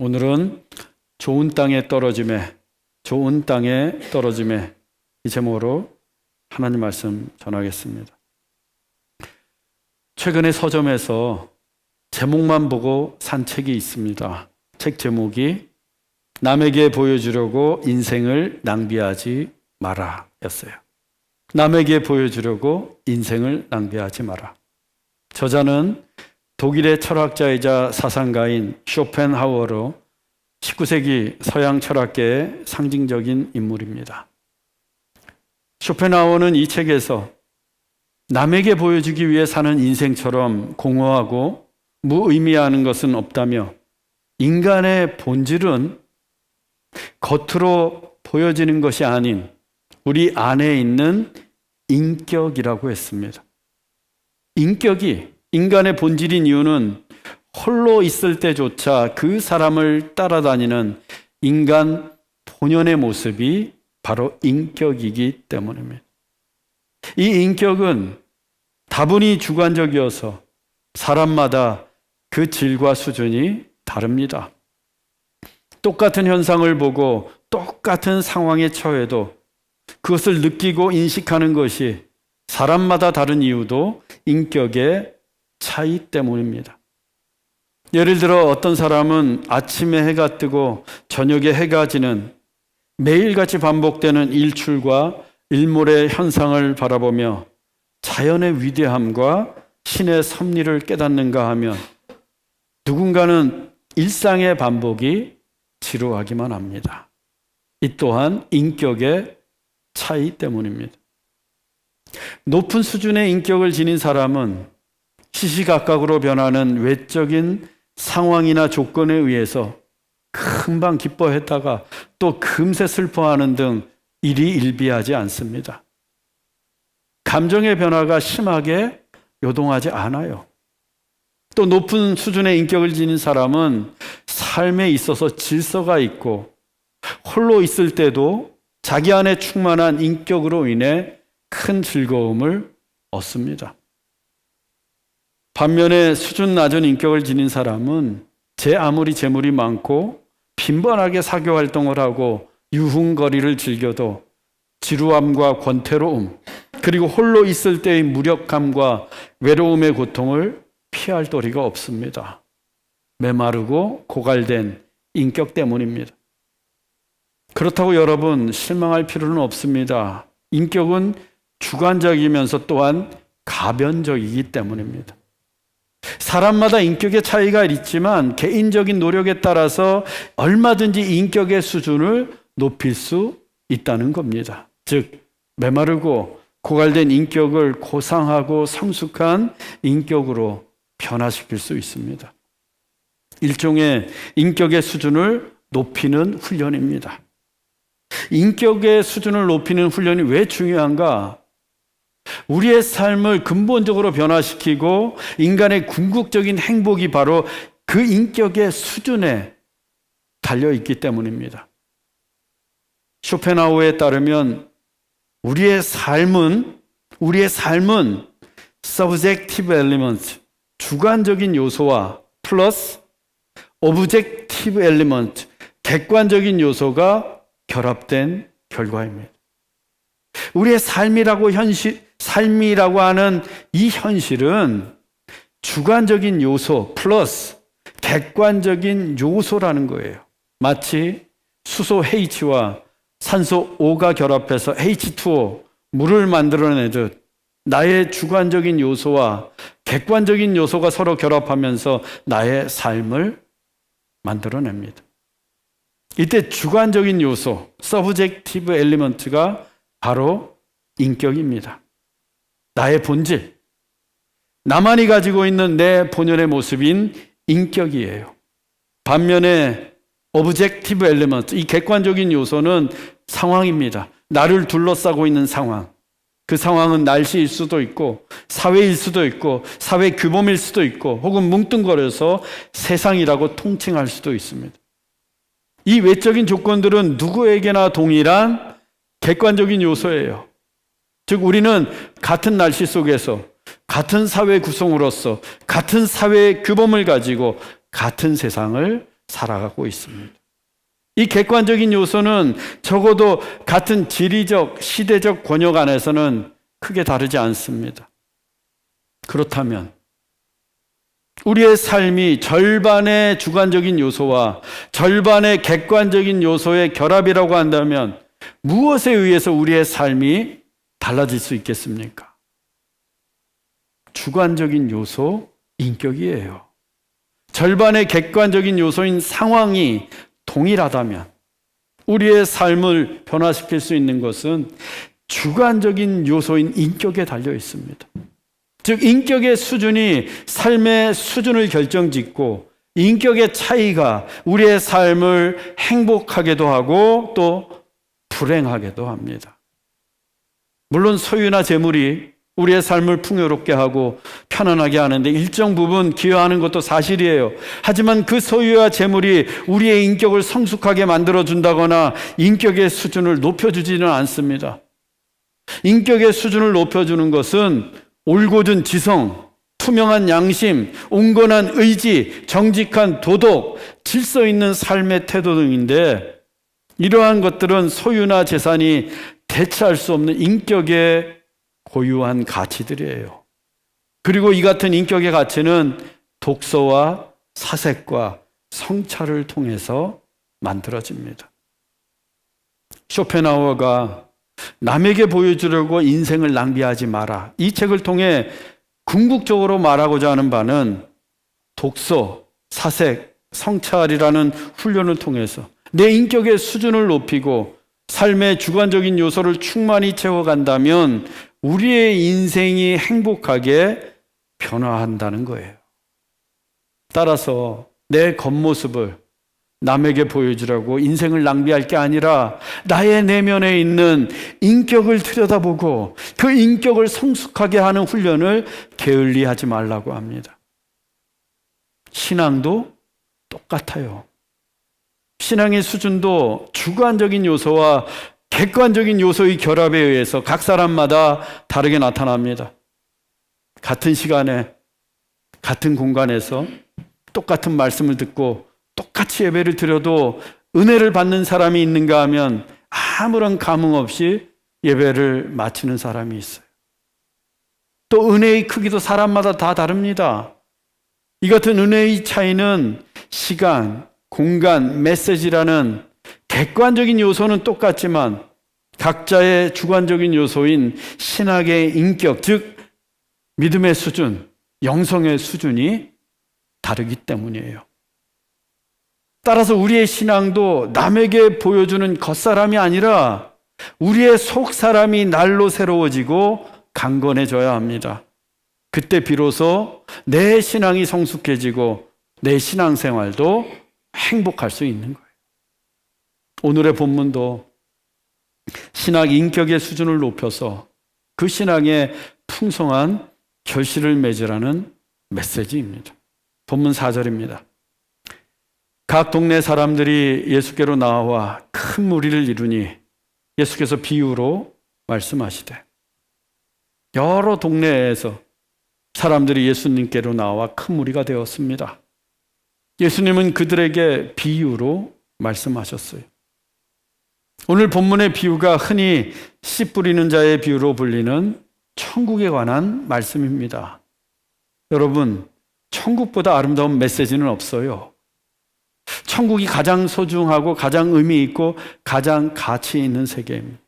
오늘은 좋은 땅에 떨어짐에 이 제목으로 하나님 말씀 전하겠습니다. 최근에 서점에서 제목만 보고 산 책이 있습니다. 책 제목이 남에게 보여주려고 인생을 낭비하지 마라 였어요. 남에게 보여주려고 인생을 낭비하지 마라. 저자는 독일의 철학자이자 사상가인 쇼펜하우어로 19세기 서양 철학계의 상징적인 인물입니다. 쇼펜하우어는 이 책에서 남에게 보여주기 위해 사는 인생처럼 공허하고 무의미하는 것은 없다며 인간의 본질은 겉으로 보여지는 것이 아닌 우리 안에 있는 인격이라고 했습니다. 인격이 인간의 본질인 이유는 홀로 있을 때조차 그 사람을 따라다니는 인간 본연의 모습이 바로 인격이기 때문입니다. 이 인격은 다분히 주관적이어서 사람마다 그 질과 수준이 다릅니다. 똑같은 현상을 보고 똑같은 상황에 처해도 그것을 느끼고 인식하는 것이 사람마다 다른 이유도 인격의 차이 때문입니다. 예를 들어 어떤 사람은 아침에 해가 뜨고 저녁에 해가 지는 매일같이 반복되는 일출과 일몰의 현상을 바라보며 자연의 위대함과 신의 섭리를 깨닫는가 하면 누군가는 일상의 반복이 지루하기만 합니다. 이 또한 인격의 차이 때문입니다. 높은 수준의 인격을 지닌 사람은 시시각각으로 변하는 외적인 상황이나 조건에 의해서 금방 기뻐했다가 또 금세 슬퍼하는 등 일희일비하지 않습니다. 감정의 변화가 심하게 요동하지 않아요. 또 높은 수준의 인격을 지닌 사람은 삶에 있어서 질서가 있고 홀로 있을 때도 자기 안에 충만한 인격으로 인해 큰 즐거움을 얻습니다. 반면에 수준 낮은 인격을 지닌 사람은 아무리 재물이 많고 빈번하게 사교 활동을 하고 유흥거리를 즐겨도 지루함과 권태로움, 그리고 홀로 있을 때의 무력감과 외로움의 고통을 피할 도리가 없습니다. 메마르고 고갈된 인격 때문입니다. 그렇다고 여러분 실망할 필요는 없습니다. 인격은 주관적이면서 또한 가변적이기 때문입니다. 사람마다 인격의 차이가 있지만 개인적인 노력에 따라서 얼마든지 인격의 수준을 높일 수 있다는 겁니다. 즉 메마르고 고갈된 인격을 고상하고 성숙한 인격으로 변화시킬 수 있습니다. 일종의 인격의 수준을 높이는 훈련입니다. 인격의 수준을 높이는 훈련이 왜 중요한가? 우리의 삶을 근본적으로 변화시키고 인간의 궁극적인 행복이 바로 그 인격의 수준에 달려있기 때문입니다. 쇼펜하우어에 따르면 우리의 삶은 subjective element, 주관적인 요소와 플러스 objective element, 객관적인 요소가 결합된 결과입니다. 우리의 삶이라고 하는 이 현실은 주관적인 요소 플러스 객관적인 요소라는 거예요. 마치 수소 H와 산소 O가 결합해서 H2O, 물을 만들어내듯 나의 주관적인 요소와 객관적인 요소가 서로 결합하면서 나의 삶을 만들어냅니다. 이때 주관적인 요소, 서브젝티브 엘리먼트가 바로 인격입니다. 나의 본질, 나만이 가지고 있는 내 본연의 모습인 인격이에요. 반면에 오브젝티브 엘리먼트, 이 객관적인 요소는 상황입니다. 나를 둘러싸고 있는 상황. 그 상황은 날씨일 수도 있고 사회일 수도 있고 사회 규범일 수도 있고 혹은 뭉뚱거려서 세상이라고 통칭할 수도 있습니다. 이 외적인 조건들은 누구에게나 동일한 객관적인 요소예요. 즉 우리는 같은 날씨 속에서 같은 사회 구성으로서 같은 사회의 규범을 가지고 같은 세상을 살아가고 있습니다. 이 객관적인 요소는 적어도 같은 지리적, 시대적 권역 안에서는 크게 다르지 않습니다. 그렇다면 우리의 삶이 절반의 주관적인 요소와 절반의 객관적인 요소의 결합이라고 한다면 무엇에 의해서 우리의 삶이 달라질 수 있겠습니까? 주관적인 요소, 인격이에요. 절반의 객관적인 요소인 상황이 동일하다면 우리의 삶을 변화시킬 수 있는 것은 주관적인 요소인 인격에 달려 있습니다. 즉 인격의 수준이 삶의 수준을 결정짓고 인격의 차이가 우리의 삶을 행복하게도 하고 또 불행하게도 합니다. 물론 소유나 재물이 우리의 삶을 풍요롭게 하고 편안하게 하는데 일정 부분 기여하는 것도 사실이에요. 하지만 그 소유와 재물이 우리의 인격을 성숙하게 만들어준다거나 인격의 수준을 높여주지는 않습니다. 인격의 수준을 높여주는 것은 올곧은 지성, 투명한 양심, 온건한 의지, 정직한 도덕, 질서 있는 삶의 태도 등인데 이러한 것들은 소유나 재산이 대체할 수 없는 인격의 고유한 가치들이에요. 그리고 이 같은 인격의 가치는 독서와 사색과 성찰을 통해서 만들어집니다. 쇼펜하우어가 남에게 보여주려고 인생을 낭비하지 마라. 이 책을 통해 궁극적으로 말하고자 하는 바는 독서, 사색, 성찰이라는 훈련을 통해서 내 인격의 수준을 높이고 삶의 주관적인 요소를 충만히 채워간다면 우리의 인생이 행복하게 변화한다는 거예요. 따라서 내 겉모습을 남에게 보여주라고 인생을 낭비할 게 아니라 나의 내면에 있는 인격을 들여다보고 그 인격을 성숙하게 하는 훈련을 게을리하지 말라고 합니다. 신앙도 똑같아요. 신앙의 수준도 주관적인 요소와 객관적인 요소의 결합에 의해서 각 사람마다 다르게 나타납니다. 같은 시간에 같은 공간에서 똑같은 말씀을 듣고 똑같이 예배를 드려도 은혜를 받는 사람이 있는가 하면 아무런 감흥 없이 예배를 마치는 사람이 있어요. 또 은혜의 크기도 사람마다 다 다릅니다. 이 같은 은혜의 차이는 시간, 공간, 메시지라는 객관적인 요소는 똑같지만 각자의 주관적인 요소인 신학의 인격, 즉 믿음의 수준, 영성의 수준이 다르기 때문이에요. 따라서 우리의 신앙도 남에게 보여주는 겉사람이 아니라 우리의 속사람이 날로 새로워지고 강건해져야 합니다. 그때 비로소 내 신앙이 성숙해지고 내 신앙생활도 행복할 수 있는 거예요. 오늘의 본문도 신학 인격의 수준을 높여서 그 신앙의 풍성한 결실을 맺으라는 메시지입니다. 본문 4절입니다. 각 동네 사람들이 예수께로 나와 큰 무리를 이루니 예수께서 비유로 말씀하시되 여러 동네에서 사람들이 예수님께로 나와 큰 무리가 되었습니다. 예수님은 그들에게 비유로 말씀하셨어요. 오늘 본문의 비유가 흔히 씨 뿌리는 자의 비유로 불리는 천국에 관한 말씀입니다. 여러분, 천국보다 아름다운 메시지는 없어요. 천국이 가장 소중하고 가장 의미 있고 가장 가치 있는 세계입니다.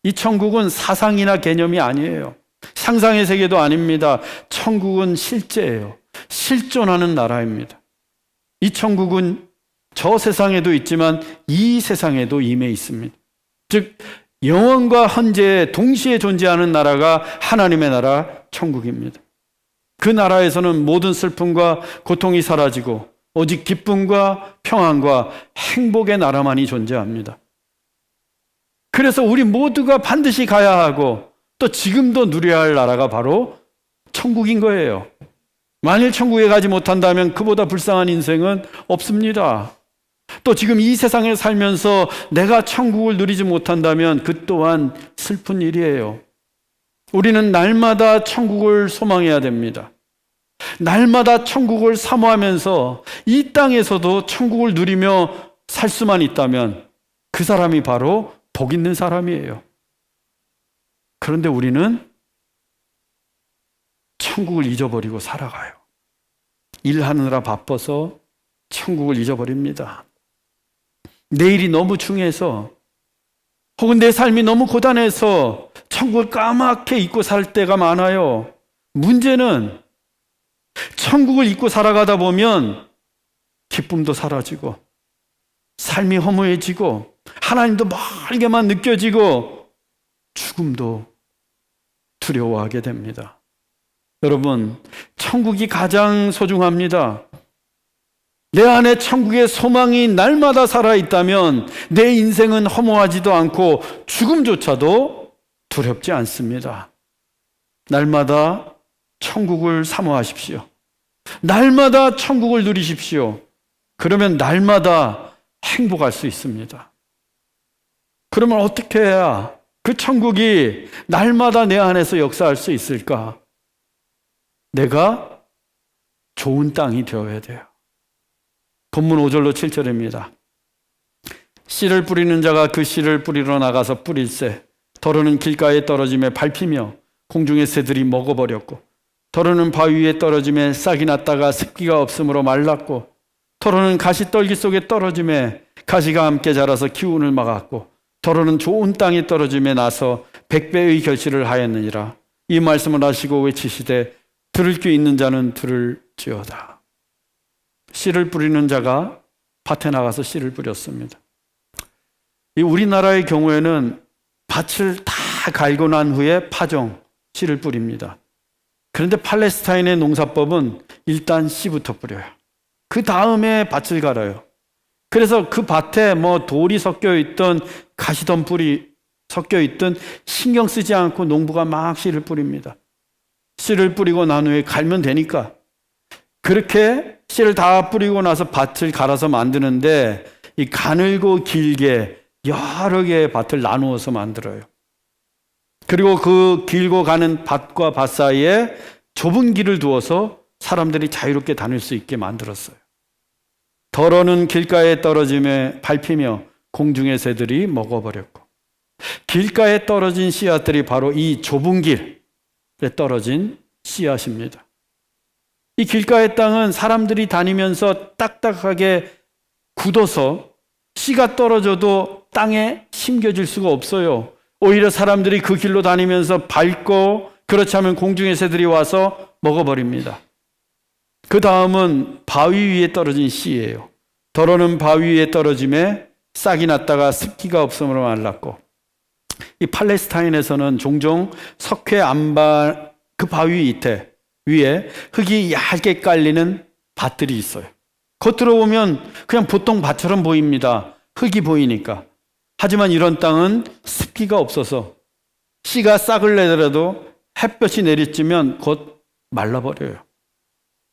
이 천국은 사상이나 개념이 아니에요. 상상의 세계도 아닙니다. 천국은 실제예요. 실존하는 나라입니다. 이 천국은 저 세상에도 있지만 이 세상에도 임해 있습니다. 즉 영원과 현재에 동시에 존재하는 나라가 하나님의 나라 천국입니다. 그 나라에서는 모든 슬픔과 고통이 사라지고 오직 기쁨과 평안과 행복의 나라만이 존재합니다. 그래서 우리 모두가 반드시 가야 하고 또 지금도 누려야 할 나라가 바로 천국인 거예요. 만일 천국에 가지 못한다면 그보다 불쌍한 인생은 없습니다. 또 지금 이 세상에 살면서 내가 천국을 누리지 못한다면 그 또한 슬픈 일이에요. 우리는 날마다 천국을 소망해야 됩니다. 날마다 천국을 사모하면서 이 땅에서도 천국을 누리며 살 수만 있다면 그 사람이 바로 복 있는 사람이에요. 그런데 우리는 천국을 잊어버리고 살아가요. 일하느라 바빠서 천국을 잊어버립니다. 내일이 너무 중요해서 혹은 내 삶이 너무 고단해서 천국을 까맣게 잊고 살 때가 많아요. 문제는 천국을 잊고 살아가다 보면 기쁨도 사라지고 삶이 허무해지고 하나님도 멀게만 느껴지고 죽음도 두려워하게 됩니다. 여러분, 천국이 가장 소중합니다. 내 안에 천국의 소망이 날마다 살아있다면 내 인생은 허무하지도 않고 죽음조차도 두렵지 않습니다. 날마다 천국을 사모하십시오. 날마다 천국을 누리십시오. 그러면 날마다 행복할 수 있습니다. 그러면 어떻게 해야 그 천국이 날마다 내 안에서 역사할 수 있을까? 내가 좋은 땅이 되어야 돼요. 본문 5절로 7절입니다. 씨를 뿌리는 자가 그 씨를 뿌리러 나가서 뿌릴새 더러는 길가에 떨어짐에 밟히며 공중의 새들이 먹어버렸고 더러는 바위 위에 떨어짐에 싹이 났다가 습기가 없으므로 말랐고 더러는 가시떨기 속에 떨어짐에 가시가 함께 자라서 기운을 막았고 더러는 좋은 땅에 떨어짐에 나서 100배의 결실을 하였느니라. 이 말씀을 하시고 외치시되 들을 귀 있는 자는 들을지어다. 씨를 뿌리는 자가 밭에 나가서 씨를 뿌렸습니다. 이 우리나라의 경우에는 밭을 다 갈고 난 후에 파종, 씨를 뿌립니다. 그런데 팔레스타인의 농사법은 일단 씨부터 뿌려요. 그 다음에 밭을 갈아요. 그래서 그 밭에 돌이 섞여 있던 가시덤 뿌리 섞여 있던 신경 쓰지 않고 농부가 막 씨를 뿌립니다. 씨를 뿌리고 난 후에 갈면 되니까. 그렇게 씨를 다 뿌리고 나서 밭을 갈아서 만드는데 이 가늘고 길게 여러 개의 밭을 나누어서 만들어요. 그리고 그 길고 가는 밭과 밭 사이에 좁은 길을 두어서 사람들이 자유롭게 다닐 수 있게 만들었어요. 더러는 길가에 떨어짐에 밟히며 공중의 새들이 먹어버렸고 길가에 떨어진 씨앗들이 바로 이 좁은 길에 떨어진 씨앗입니다. 이 길가의 땅은 사람들이 다니면서 딱딱하게 굳어서 씨가 떨어져도 땅에 심겨질 수가 없어요. 오히려 사람들이 그 길로 다니면서 밟고 그렇지 않으면 공중의 새들이 와서 먹어버립니다. 그 다음은 바위 위에 떨어진 씨예요. 더러는 바위 위에 떨어짐에 싹이 났다가 습기가 없음으로 말랐고 이 팔레스타인에서는 종종 석회 안반 그 바위 밑에 위에 흙이 얇게 깔리는 밭들이 있어요. 겉으로 보면 그냥 보통 밭처럼 보입니다. 흙이 보이니까. 하지만 이런 땅은 습기가 없어서 씨가 싹을 내더라도 햇볕이 내리쬐면 곧 말라버려요.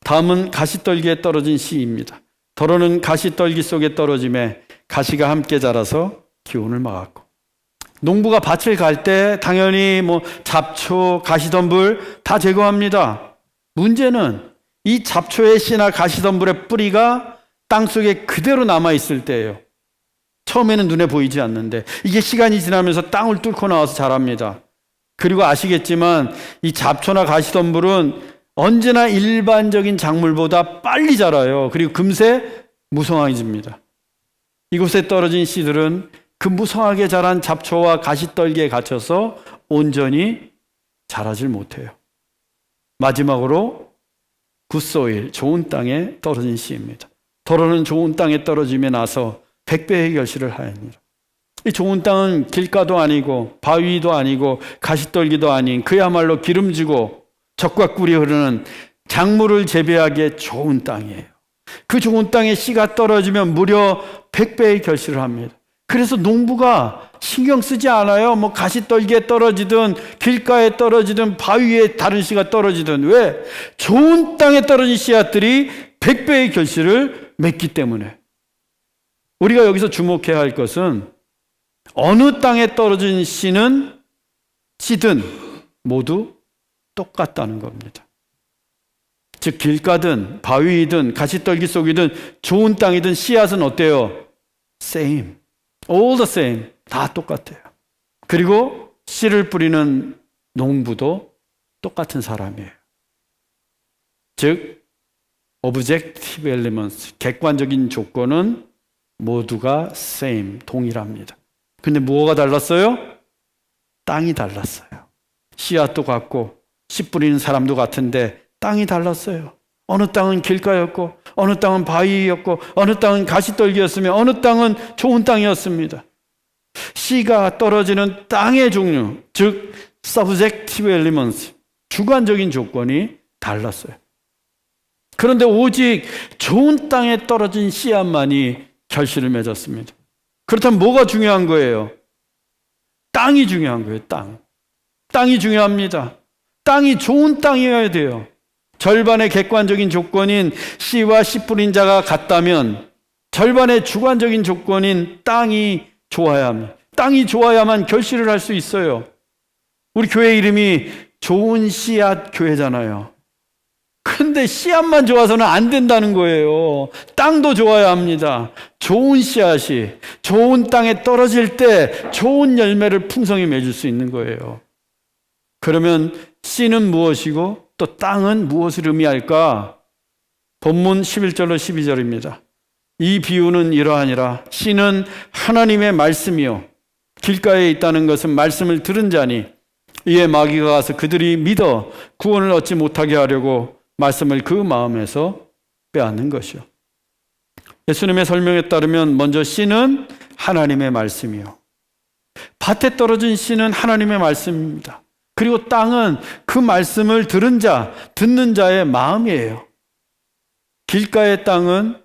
다음은 가시떨기에 떨어진 씨입니다. 더러는 가시떨기 속에 떨어짐에 가시가 함께 자라서 기운을 막았고 농부가 밭을 갈 때 당연히 잡초, 가시덤불 다 제거합니다. 문제는 이 잡초의 씨나 가시덤불의 뿌리가 땅속에 그대로 남아있을 때예요. 처음에는 눈에 보이지 않는데 이게 시간이 지나면서 땅을 뚫고 나와서 자랍니다. 그리고 아시겠지만 이 잡초나 가시덤불은 언제나 일반적인 작물보다 빨리 자라요. 그리고 금세 무성해집니다. 이곳에 떨어진 씨들은 그 무성하게 자란 잡초와 가시떨기에 갇혀서 온전히 자라질 못해요. 마지막으로 굿소일, 좋은 땅에 떨어진 씨입니다. 더러는 좋은 땅에 떨어짐에 나서 100배의 결실을 하였느니라. 이 좋은 땅은 길가도 아니고 바위도 아니고 가시떨기도 아닌 그야말로 기름지고 젖과 꿀이 흐르는 작물을 재배하기에 좋은 땅이에요. 그 좋은 땅에 씨가 떨어지면 무려 100배의 결실을 합니다. 그래서 농부가 신경 쓰지 않아요. 가시떨기에 떨어지든 길가에 떨어지든 바위 위에 다른 씨가 떨어지든. 왜? 좋은 땅에 떨어진 씨앗들이 100배의 결실을 맺기 때문에. 우리가 여기서 주목해야 할 것은 어느 땅에 떨어진 씨는 씨든 모두 똑같다는 겁니다. 즉 길가든 바위이든 가시떨기 속이든 좋은 땅이든 씨앗은 어때요? Same. All the same. 다 똑같아요. 그리고 씨를 뿌리는 농부도 똑같은 사람이에요. 즉 objective elements, 객관적인 조건은 모두가 same, 동일합니다. 근데 뭐가 달랐어요? 땅이 달랐어요. 씨앗도 같고 씨 뿌리는 사람도 같은데 땅이 달랐어요. 어느 땅은 길가였고 어느 땅은 바위였고 어느 땅은 가시떨기였으며 어느 땅은 좋은 땅이었습니다. 씨가 떨어지는 땅의 종류, 즉 subjective elements, 주관적인 조건이 달랐어요. 그런데 오직 좋은 땅에 떨어진 씨앗만이 결실을 맺었습니다. 그렇다면 뭐가 중요한 거예요? 땅이 중요한 거예요. 땅이 중요합니다. 땅이 좋은 땅이어야 돼요. 절반의 객관적인 조건인 씨와 씨 뿌린 자가 같다면 절반의 주관적인 조건인 땅이 좋아야 합니다. 땅이 좋아야만 결실을 할 수 있어요. 우리 교회 이름이 좋은 씨앗 교회잖아요. 근데 씨앗만 좋아서는 안 된다는 거예요. 땅도 좋아야 합니다. 좋은 씨앗이 좋은 땅에 떨어질 때 좋은 열매를 풍성히 맺을 수 있는 거예요. 그러면 씨는 무엇이고 또 땅은 무엇을 의미할까? 본문 11절로 12절입니다. 이 비유는 이러하니라. 씨는 하나님의 말씀이요 길가에 있다는 것은 말씀을 들은 자니 이에 마귀가 가서 그들이 믿어 구원을 얻지 못하게 하려고 말씀을 그 마음에서 빼앗는 것이요. 예수님의 설명에 따르면 먼저 씨는 하나님의 말씀이요. 밭에 떨어진 씨는 하나님의 말씀입니다. 그리고 땅은 그 말씀을 들은 자, 듣는 자의 마음이에요. 길가의 땅은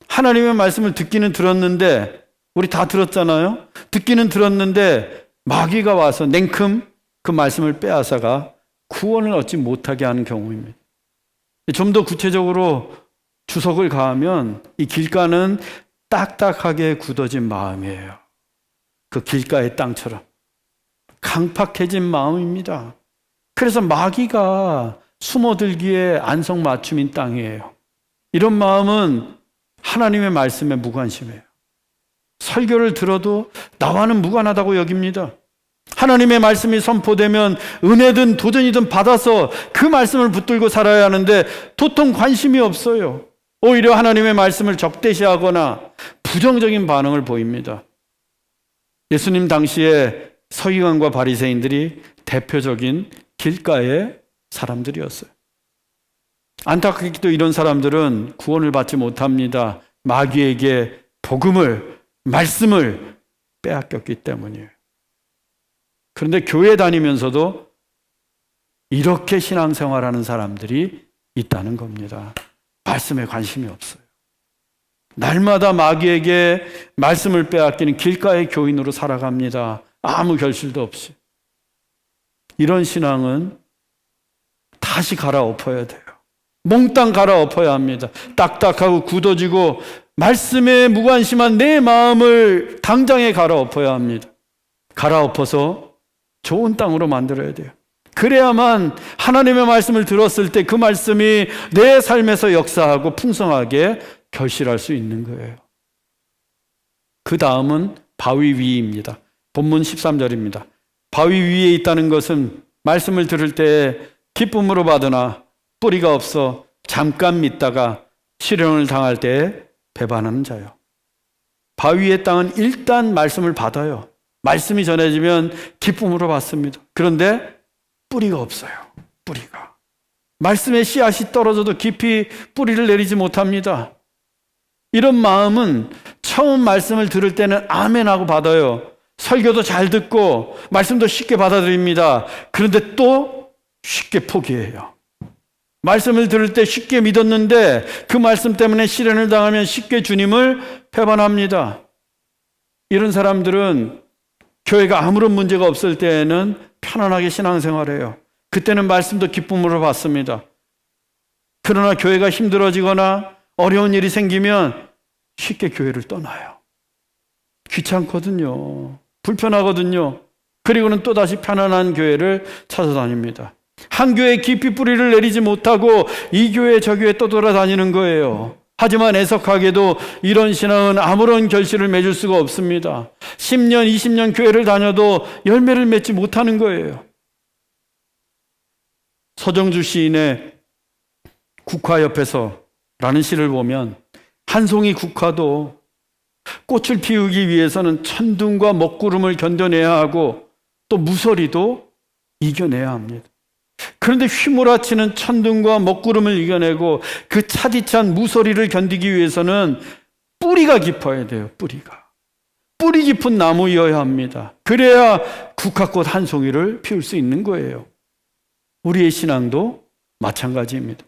하나님의 말씀을 듣기는 들었는데, 우리 다 들었잖아요. 듣기는 들었는데 마귀가 와서 냉큼 그 말씀을 빼앗아가 구원을 얻지 못하게 하는 경우입니다. 좀 더 구체적으로 주석을 가하면 이 길가는 딱딱하게 굳어진 마음이에요. 그 길가의 땅처럼 강팍해진 마음입니다. 그래서 마귀가 숨어들기에 안성맞춤인 땅이에요. 이런 마음은 하나님의 말씀에 무관심해요. 설교를 들어도 나와는 무관하다고 여깁니다. 하나님의 말씀이 선포되면 은혜든 도전이든 받아서 그 말씀을 붙들고 살아야 하는데 도통 관심이 없어요. 오히려 하나님의 말씀을 적대시하거나 부정적인 반응을 보입니다. 예수님 당시에 서기관과 바리새인들이 대표적인 길가의 사람들이었어요. 안타깝게도 이런 사람들은 구원을 받지 못합니다. 마귀에게 복음을, 말씀을 빼앗겼기 때문이에요. 그런데 교회 다니면서도 이렇게 신앙생활하는 사람들이 있다는 겁니다. 말씀에 관심이 없어요. 날마다 마귀에게 말씀을 빼앗기는 길가의 교인으로 살아갑니다. 아무 결실도 없이. 이런 신앙은 다시 갈아엎어야 돼요. 몽땅 갈아엎어야 합니다. 딱딱하고 굳어지고 말씀에 무관심한 내 마음을 당장에 갈아엎어야 합니다. 갈아엎어서 좋은 땅으로 만들어야 돼요. 그래야만 하나님의 말씀을 들었을 때 그 말씀이 내 삶에서 역사하고 풍성하게 결실할 수 있는 거예요. 그 다음은 바위 위입니다. 본문 13절입니다. 바위 위에 있다는 것은 말씀을 들을 때 기쁨으로 받으나 뿌리가 없어 잠깐 믿다가 시련을 당할 때 배반하는 자요. 바위의 땅은 일단 말씀을 받아요. 말씀이 전해지면 기쁨으로 받습니다. 그런데 뿌리가 없어요. 뿌리가. 말씀의 씨앗이 떨어져도 깊이 뿌리를 내리지 못합니다. 이런 마음은 처음 말씀을 들을 때는 아멘하고 받아요. 설교도 잘 듣고 말씀도 쉽게 받아들입니다. 그런데 또 쉽게 포기해요. 말씀을 들을 때 쉽게 믿었는데 그 말씀 때문에 시련을 당하면 쉽게 주님을 배반합니다. 이런 사람들은 교회가 아무런 문제가 없을 때에는 편안하게 신앙생활해요. 그때는 말씀도 기쁨으로 받습니다. 그러나 교회가 힘들어지거나 어려운 일이 생기면 쉽게 교회를 떠나요. 귀찮거든요. 불편하거든요. 그리고는 또다시 편안한 교회를 찾아다닙니다. 한 교회에 깊이 뿌리를 내리지 못하고 이 교회 저 교회 떠돌아다니는 거예요. 하지만 애석하게도 이런 신앙은 아무런 결실을 맺을 수가 없습니다. 10년, 20년 교회를 다녀도 열매를 맺지 못하는 거예요. 서정주 시인의 국화옆에서라는 시를 보면 한 송이 국화도 꽃을 피우기 위해서는 천둥과 먹구름을 견뎌내야 하고 또 무서리도 이겨내야 합니다. 그런데 휘몰아치는 천둥과 먹구름을 이겨내고 그 차디찬 무서리를 견디기 위해서는 뿌리가 깊어야 돼요. 뿌리 깊은 나무여야 합니다. 그래야 국화꽃 한 송이를 피울 수 있는 거예요. 우리의 신앙도 마찬가지입니다.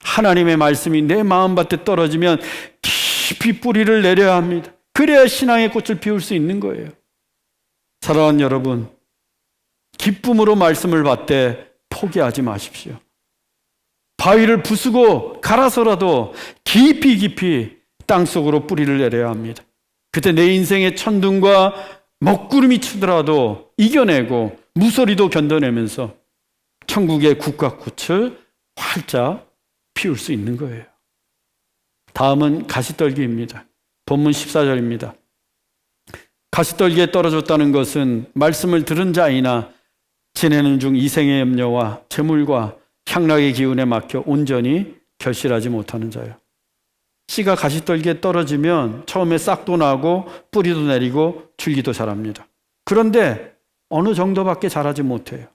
하나님의 말씀이 내 마음밭에 떨어지면 깊이 뿌리를 내려야 합니다. 그래야 신앙의 꽃을 피울 수 있는 거예요. 사랑하는 여러분, 기쁨으로 말씀을 받되 포기하지 마십시오. 바위를 부수고 갈아서라도 깊이 땅속으로 뿌리를 내려야 합니다. 그때 내 인생의 천둥과 먹구름이 치더라도 이겨내고 무서리도 견뎌내면서 천국의 국화꽃을 활짝 피울 수 있는 거예요. 다음은 가시떨기입니다. 본문 14절입니다. 가시떨기에 떨어졌다는 것은 말씀을 들은 자이나 지내는 중 이생의 염려와 재물과 향락의 기운에 막혀 온전히 결실하지 못하는 자요. 씨가 가시떨기에 떨어지면 처음에 싹도 나고 뿌리도 내리고 줄기도 자랍니다. 그런데 어느 정도밖에 자라지 못해요.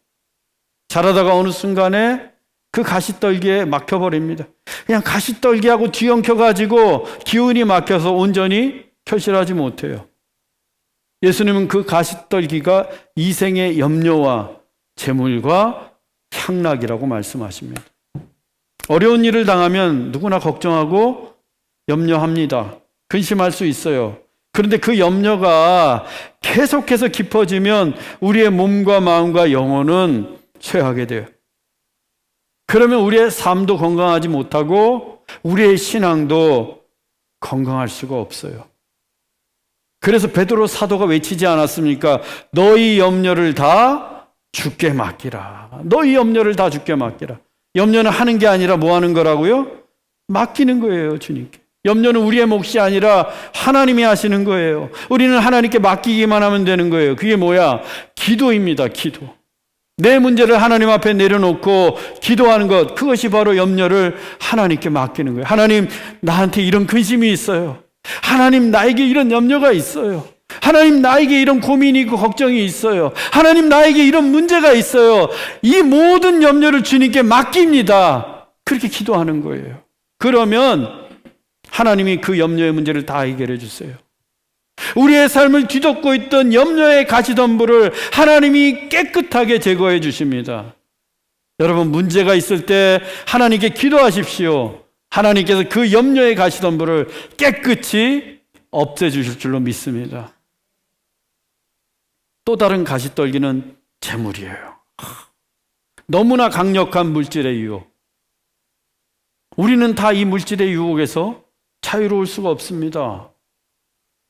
자라다가 어느 순간에 그 가시떨기에 막혀버립니다. 그냥 가시떨기하고 뒤엉켜가지고 기운이 막혀서 온전히 결실하지 못해요. 예수님은 그 가시떨기가 이생의 염려와 재물과 향락이라고 말씀하십니다. 어려운 일을 당하면 누구나 걱정하고 염려합니다. 근심할 수 있어요. 그런데 그 염려가 계속해서 깊어지면 우리의 몸과 마음과 영혼은 쇠하게 돼요. 그러면 우리의 삶도 건강하지 못하고 우리의 신앙도 건강할 수가 없어요. 그래서 베드로 사도가 외치지 않았습니까? 너희 염려를 다 주께 맡기라. 너희 염려를 다 주께 맡기라. 염려는 하는 게 아니라 뭐 하는 거라고요? 맡기는 거예요, 주님께. 염려는 우리의 몫이 아니라 하나님이 하시는 거예요. 우리는 하나님께 맡기기만 하면 되는 거예요. 그게 뭐야? 기도입니다, 기도. 내 문제를 하나님 앞에 내려놓고 기도하는 것, 그것이 바로 염려를 하나님께 맡기는 거예요. 하나님, 나한테 이런 근심이 있어요. 하나님, 나에게 이런 염려가 있어요. 하나님, 나에게 이런 고민이 있고 걱정이 있어요. 하나님, 나에게 이런 문제가 있어요. 이 모든 염려를 주님께 맡깁니다. 그렇게 기도하는 거예요. 그러면 하나님이 그 염려의 문제를 다 해결해 주세요. 우리의 삶을 뒤덮고 있던 염려의 가시덤불을 하나님이 깨끗하게 제거해 주십니다. 여러분, 문제가 있을 때 하나님께 기도하십시오. 하나님께서 그 염려의 가시덤불을 깨끗이 없애주실 줄로 믿습니다. 또 다른 가시떨기는 재물이에요. 너무나 강력한 물질의 유혹. 우리는 다 이 물질의 유혹에서 자유로울 수가 없습니다.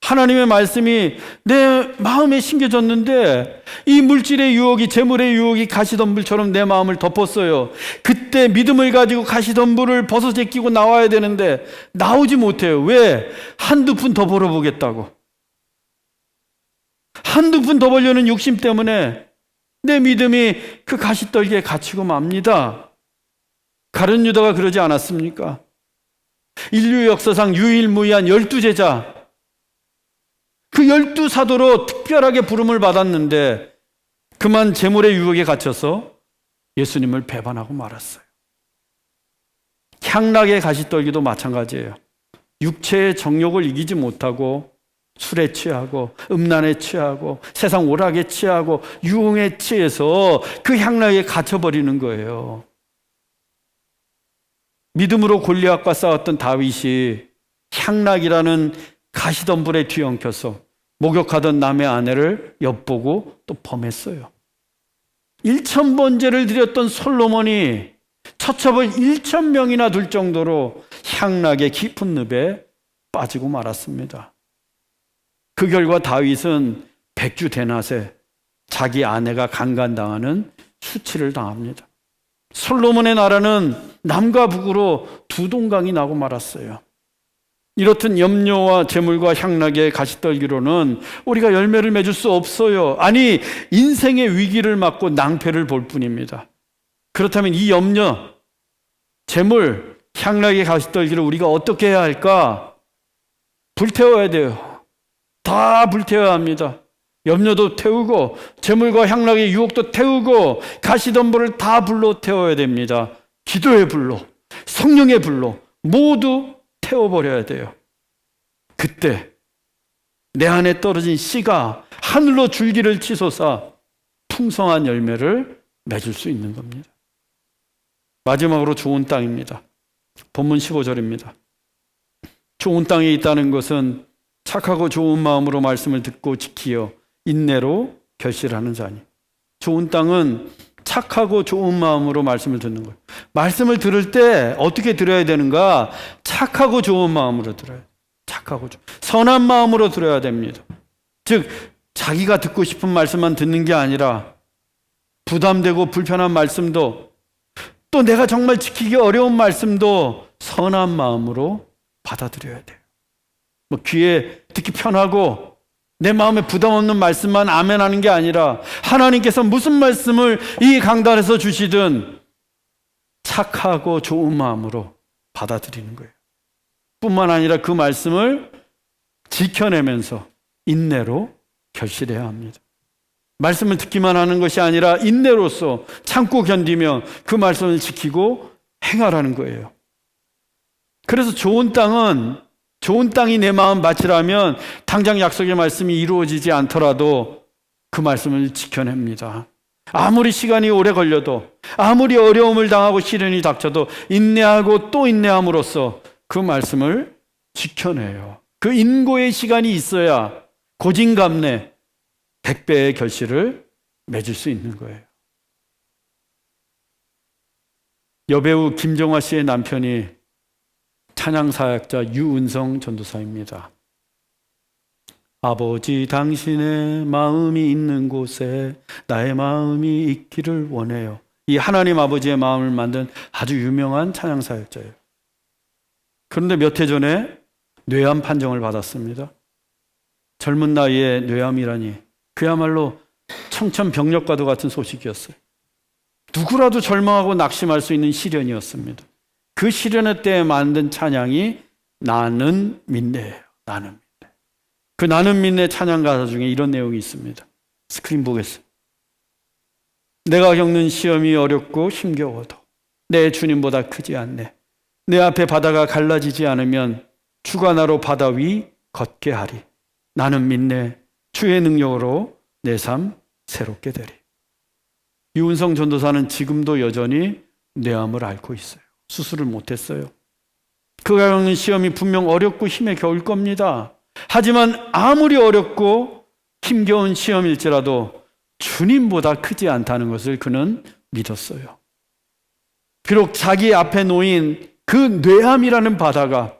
하나님의 말씀이 내 마음에 심겨졌는데 이 물질의 유혹이, 재물의 유혹이 가시덤불처럼 내 마음을 덮었어요. 그때 믿음을 가지고 가시덤불을 벗어제끼고 나와야 되는데 나오지 못해요. 왜? 한두 푼 더 벌어보겠다고. 한두 푼 더 벌려는 욕심 때문에 내 믿음이 그 가시떨기에 갇히고 맙니다. 가룟 유다가 그러지 않았습니까? 인류 역사상 유일무이한 12제자, 그 12사도로 특별하게 부름을 받았는데 그만 재물의 유혹에 갇혀서 예수님을 배반하고 말았어요. 향락의 가시떨기도 마찬가지예요. 육체의 정욕을 이기지 못하고 술에 취하고 음란에 취하고 세상 오락에 취하고 유흥에 취해서 그 향락에 갇혀버리는 거예요. 믿음으로 골리앗과 싸웠던 다윗이 향락이라는 가시덤불에 뒤엉켜서 목욕하던 남의 아내를 엿보고 또 범했어요. 1000번제를 드렸던 솔로몬이 처첩을 1000명이나 둘 정도로 향락의 깊은 늪에 빠지고 말았습니다. 그 결과 다윗은 백주 대낮에 자기 아내가 강간당하는 수치를 당합니다. 솔로몬의 나라는 남과 북으로 두 동강이 나고 말았어요. 이렇듯 염려와 재물과 향락의 가시떨기로는 우리가 열매를 맺을 수 없어요. 아니, 인생의 위기를 맞고 낭패를 볼 뿐입니다. 그렇다면 이 염려, 재물, 향락의 가시떨기를 우리가 어떻게 해야 할까? 불태워야 돼요. 다 불태워야 합니다. 염려도 태우고 재물과 향락의 유혹도 태우고 가시덤불을 다 불로 태워야 됩니다. 기도의 불로, 성령의 불로 모두 태워버려야 돼요. 그때 내 안에 떨어진 씨가 하늘로 줄기를 치솟아 풍성한 열매를 맺을 수 있는 겁니다. 마지막으로 좋은 땅입니다. 본문 15절입니다. 좋은 땅에 있다는 것은 착하고 좋은 마음으로 말씀을 듣고 지키어 인내로 결실하는 자니. 좋은 땅은 착하고 좋은 마음으로 말씀을 듣는 거예요. 말씀을 들을 때 어떻게 들어야 되는가? 착하고 좋은 마음으로 들어야 돼요. 착하고 선한 마음으로 들어야 됩니다. 즉 자기가 듣고 싶은 말씀만 듣는 게 아니라 부담되고 불편한 말씀도, 또 내가 정말 지키기 어려운 말씀도 선한 마음으로 받아들여야 돼요. 뭐 귀에 듣기 편하고 내 마음에 부담 없는 말씀만 아멘하는 게 아니라 하나님께서 무슨 말씀을 이 강단에서 주시든 착하고 좋은 마음으로 받아들이는 거예요. 뿐만 아니라 그 말씀을 지켜내면서 인내로 결실해야 합니다. 말씀을 듣기만 하는 것이 아니라 인내로서 참고 견디며 그 말씀을 지키고 행하라는 거예요. 그래서 좋은 땅이 내 마음 밭이라면 당장 약속의 말씀이 이루어지지 않더라도 그 말씀을 지켜냅니다. 아무리 시간이 오래 걸려도, 아무리 어려움을 당하고 시련이 닥쳐도 인내하고 또 인내함으로써 그 말씀을 지켜내요. 그 인고의 시간이 있어야 고진감래 100배의 결실을 맺을 수 있는 거예요. 여배우 김정화 씨의 남편이 찬양사역자 유은성 전도사입니다. 아버지, 당신의 마음이 있는 곳에 나의 마음이 있기를 원해요. 이 하나님 아버지의 마음을 만든 아주 유명한 찬양사역자예요. 그런데 몇 해 전에 뇌암 판정을 받았습니다. 젊은 나이에 뇌암이라니 그야말로 청천벽력과도 같은 소식이었어요. 누구라도 절망하고 낙심할 수 있는 시련이었습니다. 그 시련의 때에 만든 찬양이 나는 믿네예요. 나는 믿네. 그 나는 믿네 찬양 가사 중에 이런 내용이 있습니다. 스크린 보겠습니다. 내가 겪는 시험이 어렵고 힘겨워도 내 주님보다 크지 않네. 내 앞에 바다가 갈라지지 않으면 주가 나로 바다 위 걷게 하리. 나는 믿네. 주의 능력으로 내 삶 새롭게 되리. 유은성 전도사는 지금도 여전히 뇌암을 앓고 있어요. 수술을 못했어요. 그가 겪는 시험이 분명 어렵고 힘에 겨울 겁니다. 하지만 아무리 어렵고 힘겨운 시험일지라도 주님보다 크지 않다는 것을 그는 믿었어요. 비록 자기 앞에 놓인 그 뇌암이라는 바다가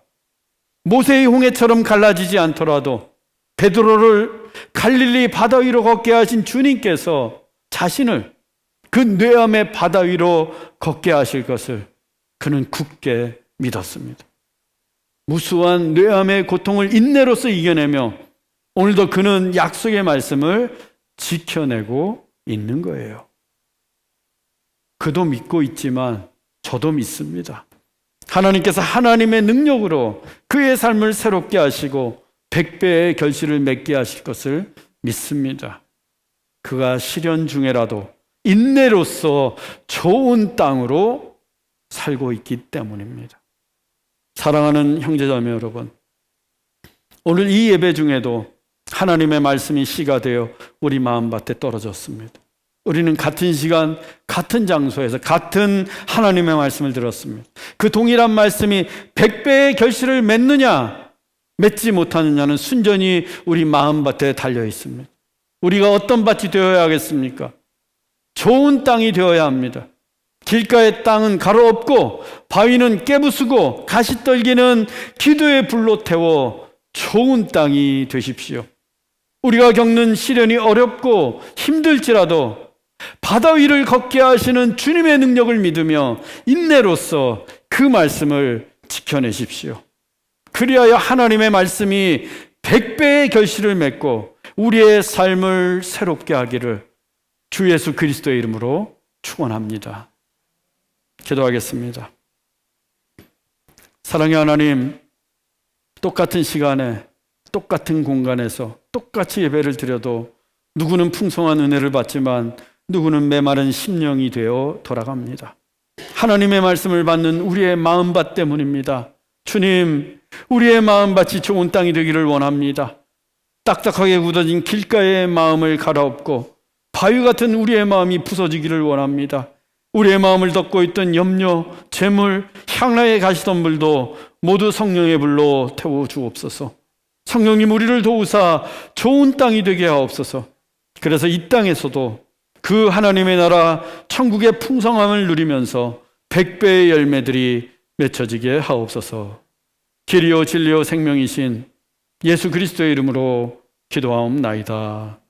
모세의 홍해처럼 갈라지지 않더라도 베드로를 갈릴리 바다 위로 걷게 하신 주님께서 자신을 그 뇌암의 바다 위로 걷게 하실 것을 그는 굳게 믿었습니다. 무수한 뇌암의 고통을 인내로서 이겨내며 오늘도 그는 약속의 말씀을 지켜내고 있는 거예요. 그도 믿고 있지만 저도 믿습니다. 하나님께서 하나님의 능력으로 그의 삶을 새롭게 하시고 100배의 결실을 맺게 하실 것을 믿습니다. 그가 시련 중에라도 인내로서 좋은 땅으로 살고 있기 때문입니다. 사랑하는 형제자매 여러분, 오늘 이 예배 중에도 하나님의 말씀이 씨가 되어 우리 마음밭에 떨어졌습니다. 우리는 같은 시간, 같은 장소에서 같은 하나님의 말씀을 들었습니다. 그 동일한 말씀이 100배의 결실을 맺느냐, 맺지 못하느냐는 순전히 우리 마음밭에 달려 있습니다. 우리가 어떤 밭이 되어야 하겠습니까? 좋은 땅이 되어야 합니다. 길가의 땅은 가로 없고 바위는 깨부수고 가시떨기는 기도의 불로 태워 좋은 땅이 되십시오. 우리가 겪는 시련이 어렵고 힘들지라도 바다 위를 걷게 하시는 주님의 능력을 믿으며 인내로써 그 말씀을 지켜내십시오. 그리하여 하나님의 말씀이 100배의 결실을 맺고 우리의 삶을 새롭게 하기를 주 예수 그리스도의 이름으로 축원합니다. 기도하겠습니다. 사랑의 하나님, 똑같은 시간에 똑같은 공간에서 똑같이 예배를 드려도 누구는 풍성한 은혜를 받지만 누구는 메마른 심령이 되어 돌아갑니다. 하나님의 말씀을 받는 우리의 마음밭 때문입니다. 주님, 우리의 마음밭이 좋은 땅이 되기를 원합니다. 딱딱하게 굳어진 길가의 마음을 갈아엎고 바위 같은 우리의 마음이 부서지기를 원합니다. 우리의 마음을 덮고 있던 염려, 재물, 향락의 가시덤불도 모두 성령의 불로 태워 주옵소서. 성령님, 우리를 도우사 좋은 땅이 되게 하옵소서. 그래서 이 땅에서도 그 하나님의 나라 천국의 풍성함을 누리면서 100배의 열매들이 맺혀지게 하옵소서. 길이요 진리요 생명이신 예수 그리스도의 이름으로 기도하옵나이다.